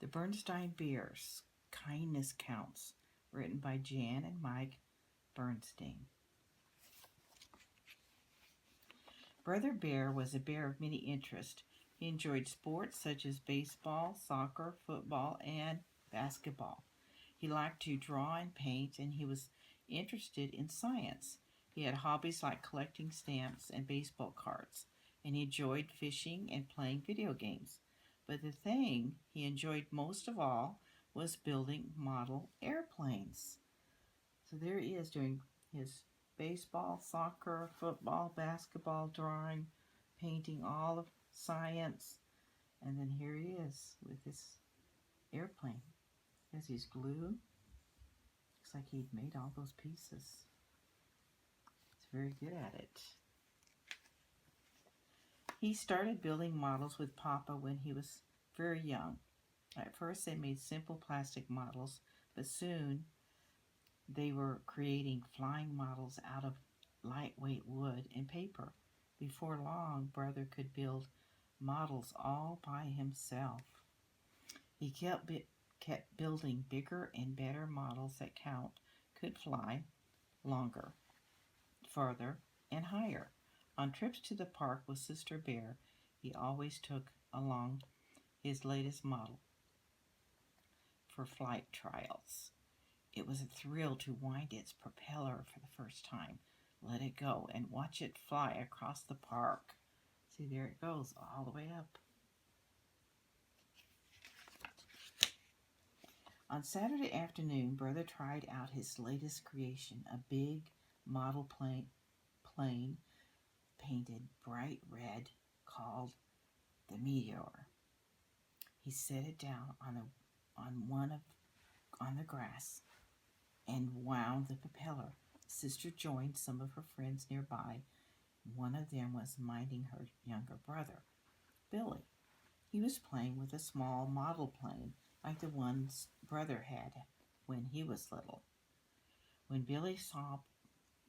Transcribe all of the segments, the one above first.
The Berenstain Bears, Kindness Counts, written by Jan and Mike Berenstain. Brother Bear was a bear of many interests. He enjoyed sports such as baseball, soccer, football, and basketball. He liked to draw and paint, and he was interested in science. He had hobbies like collecting stamps and baseball cards, and he enjoyed fishing and playing video games. But the thing he enjoyed most of all was building model airplanes. So there he is doing his baseball, soccer, football, basketball, drawing, painting, all of science. And then here he is with this airplane. Has his glue. Looks like he'd made all those pieces. He's very good at it. He started building models with Papa when he was very young. At first they made simple plastic models, but soon they were creating flying models out of lightweight wood and paper. Before long, Brother could build models all by himself. He kept building bigger and better models that could fly longer, farther, and higher. On trips to the park with Sister Bear, he always took along his latest model for flight trials. It was a thrill to wind its propeller for the first time, let it go, and watch it fly across the park. See, there it goes, all the way up. On Saturday afternoon, Brother tried out his latest creation, a big model plane painted bright red called the Meteor. He set it down on the grass and wound the propeller. Sister joined some of her friends nearby. One of them was minding her younger brother, Billy. He was playing with a small model plane like the ones Brother had when he was little. When Billy saw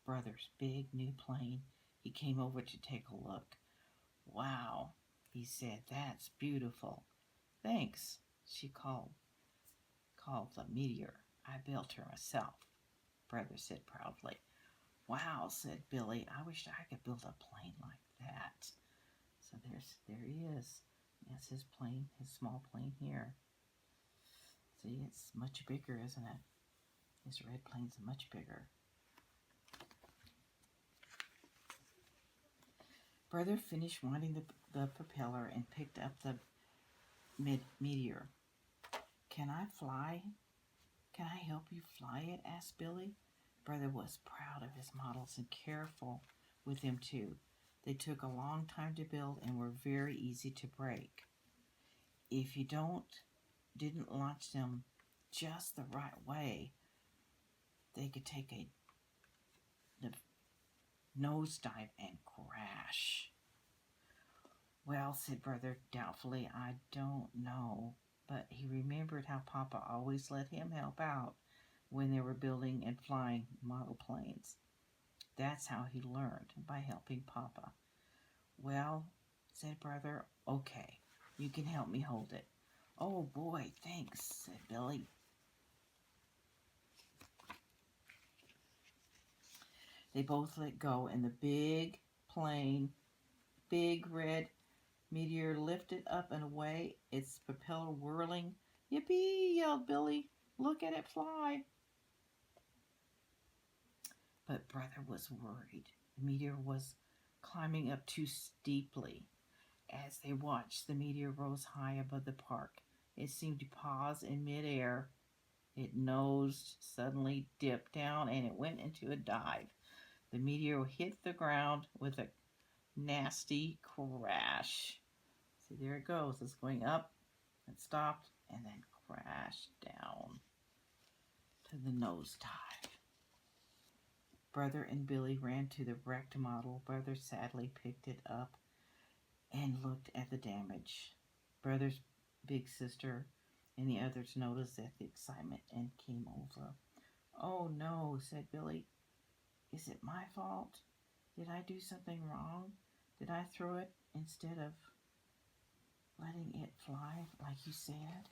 Brother's big new plane, he came over to take a look. "Wow," he said, "that's beautiful." "Thanks," she called the Meteor. "I built her myself," Brother said proudly. "Wow," said Billy, "I wish I could build a plane like that." So there he is. That's his plane, his small plane here. See, it's much bigger, isn't it? His red plane's much bigger. Brother finished winding the propeller and picked up the Meteor. "Can I fly? Can I help you fly it?" asked Billy. Brother was proud of his models and careful with them too. They took a long time to build and were very easy to break. If you didn't launch them just the right way, they could take a nosedive and crash. "Well," said Brother doubtfully, "I don't know." But he remembered how Papa always let him help out when they were building and flying model planes. That's how he learned, by helping Papa. "Well," said Brother, "okay, you can help me hold it." "Oh boy, thanks," said Billy. They both let go, and the big red Meteor lifted up and away, its propeller whirling. "Yippee!" yelled Billy. "Look at it fly." But Brother was worried. The Meteor was climbing up too steeply. As they watched, the Meteor rose high above the park. It seemed to pause in midair. It nosed, suddenly dipped down, and it went into a dive. The Meteor hit the ground with a nasty crash. See, there it goes. It's going up, and stopped, and then crashed down to the nosedive. Brother and Billy ran to the wrecked model. Brother sadly picked it up and looked at the damage. Brother's big sister and the others noticed the excitement and came over. "Oh no," said Billy. "Is it my fault? Did I do something wrong? Did I throw it instead of letting it fly like you said?"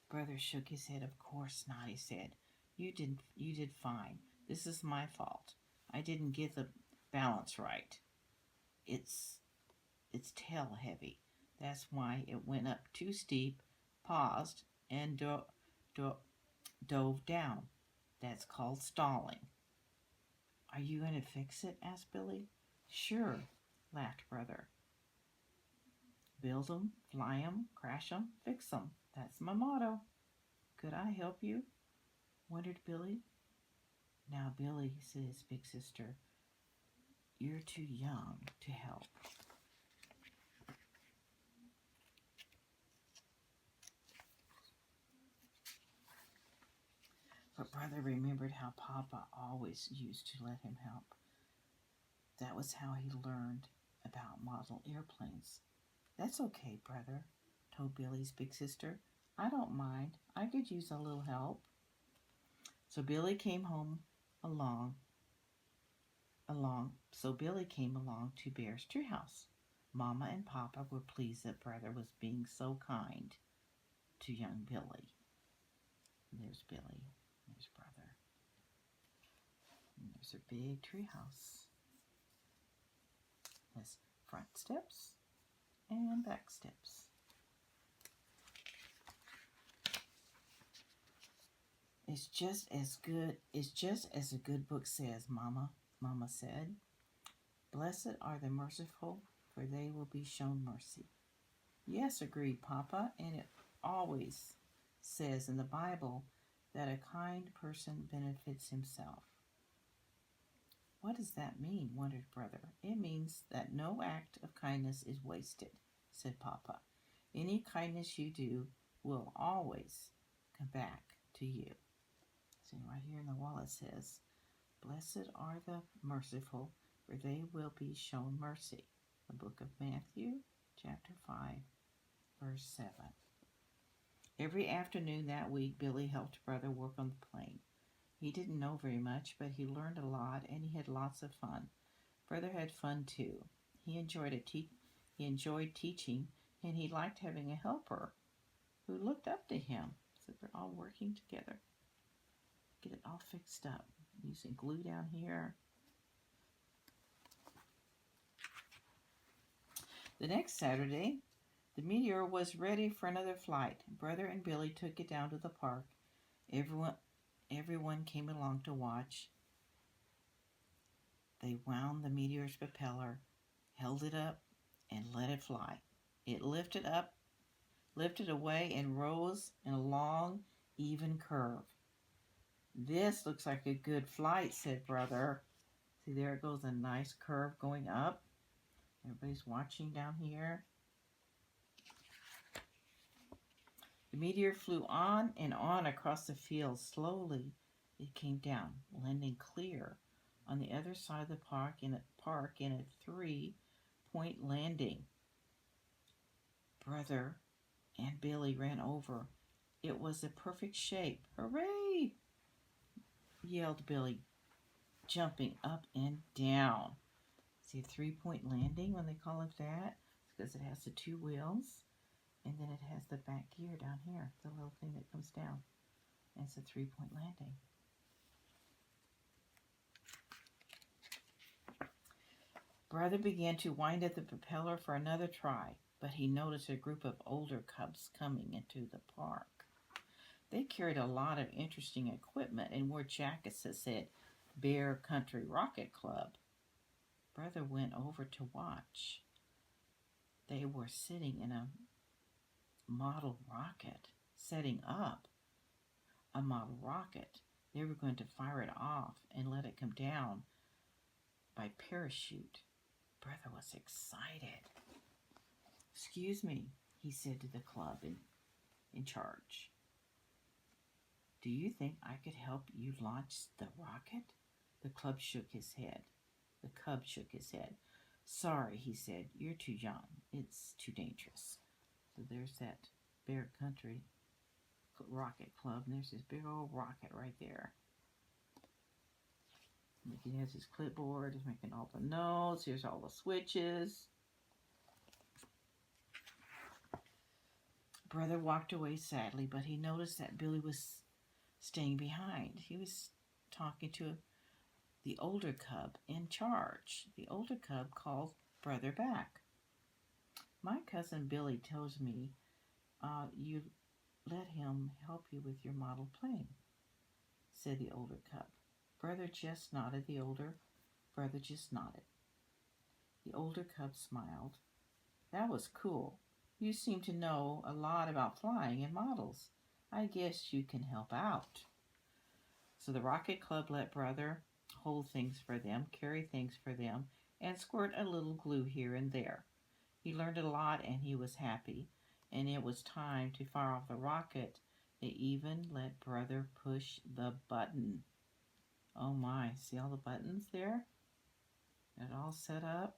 Brother shook his head. Of course not, he said. You did fine. This is my fault. I didn't get the balance right. It's tail heavy. That's why it went up too steep, paused, and dove down. That's called stalling. Are you going to fix it? Asked Billy. Sure, laughed Brother. Build 'em, fly 'em, crash 'em, fix 'em. That's my motto. Could I help you? Wondered Billy. Now, Billy, said his big sister, you're too young to help. But Brother remembered how Papa always used to let him help. That was how he learned about model airplanes. That's okay, Brother, told Billy's big sister. I don't mind. I could use a little help. So Billy came along to Bear's treehouse. Mama and Papa were pleased that Brother was being so kind to young Billy. There's Billy. There's Brother. And there's a big treehouse. Has front steps and back steps. It's just as a good book says, Mama said. Blessed are the merciful, for they will be shown mercy. Yes, agreed Papa, and it always says in the Bible that a kind person benefits himself. What does that mean? Wondered Brother. It means that no act of kindness is wasted, said Papa. Any kindness you do will always come back to you. See, right here in the wall it says, Blessed are the merciful, for they will be shown mercy. The book of Matthew, chapter 5, verse 7. Every afternoon that week, Billy helped Brother work on the plane. He didn't know very much, but he learned a lot, and he had lots of fun. Brother had fun, too. He enjoyed teaching, and he liked having a helper who looked up to him. So they're all working together. Get it all fixed up. Using glue down here. The next Saturday, the Meteor was ready for another flight. Brother and Billy took it down to the park. Everyone came along to watch. They wound the Meteor's propeller, held it up, and let it fly. It lifted away, and rose in a long, even curve. This looks like a good flight, said Brother. See, there it goes, a nice curve going up. Everybody's watching down here. The Meteor flew on and on across the field. Slowly, it came down, landing clear on the other side of the park in a 3-point landing. Brother and Billy ran over. It was a perfect shape. Hooray! Yelled Billy, jumping up and down. See, a 3-point landing, when they call it that, it's because it has the 2 wheels, and then it has the back gear down here, the little thing that comes down. And it's a 3-point landing. Brother began to wind up the propeller for another try, but he noticed a group of older cubs coming into the park. They carried a lot of interesting equipment and wore jackets that said Bear Country Rocket Club. Brother went over to watch. They were sitting in a model rocket, setting up a model rocket. They were going to fire it off and let it come down by parachute. Brother was excited. Excuse me, he said to the club in charge. Do you think I could help you launch the rocket? The cub shook his head. Sorry, he said. You're too young. It's too dangerous. So there's that Bear Country Rocket Club, and there's this big old rocket right there. He has his clipboard. He's making all the notes. Here's all the switches. Brother walked away sadly, but he noticed that Billy was staying behind. He was talking to the older cub in charge. The older cub called Brother back. My cousin Billy tells me you let him help you with your model plane, said the older cub. Brother just nodded. Brother just nodded. The older cub smiled. That was cool. You seem to know a lot about flying and models. I guess you can help out. So the Rocket Club let Brother hold things for them, carry things for them, and squirt a little glue here and there. He learned a lot and he was happy. And it was time to fire off the rocket. They even let Brother push the button. Oh my, see all the buttons there? Got it all set up.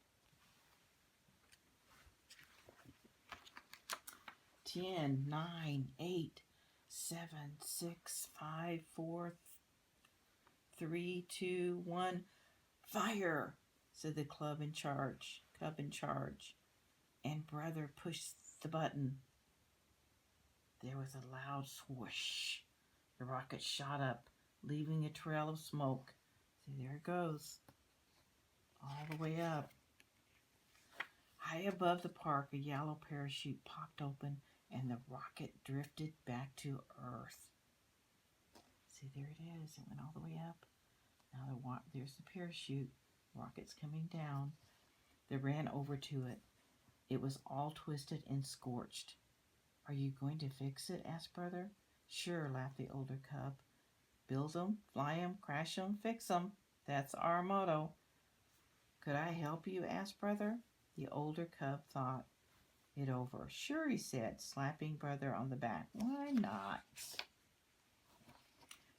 10, 9, 8, 7, 6, 5, 4, 3, 2, 1. Fire, said the cub in charge. And Brother pushed the button. There was a loud swoosh. The rocket shot up, leaving a trail of smoke. See, there it goes. All the way up. High above the park, a yellow parachute popped open and the rocket drifted back to Earth. See, there it is. It went all the way up. Now there's the parachute. Rocket's coming down. They ran over to it. It was all twisted and scorched. Are you going to fix it? Asked Brother. Sure, laughed the older cub. Build 'em, fly 'em, crash 'em, fix 'em. That's our motto. Could I help you? Asked Brother. The older cub thought it over. Sure, he said, slapping Brother on the back. Why not?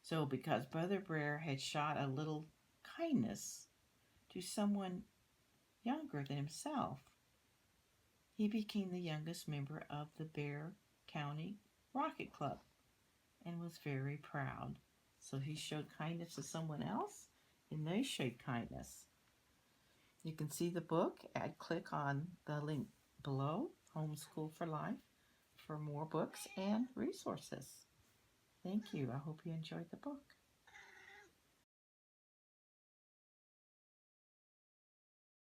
So, because Brother Bear had shot a little kindness to someone younger than himself, he became the youngest member of the Bear County Rocket Club and was very proud. So he showed kindness to someone else, and they showed kindness. You can see the book. Click on the link below, Homeschool for Life, for more books and resources. Thank you. I hope you enjoyed the book.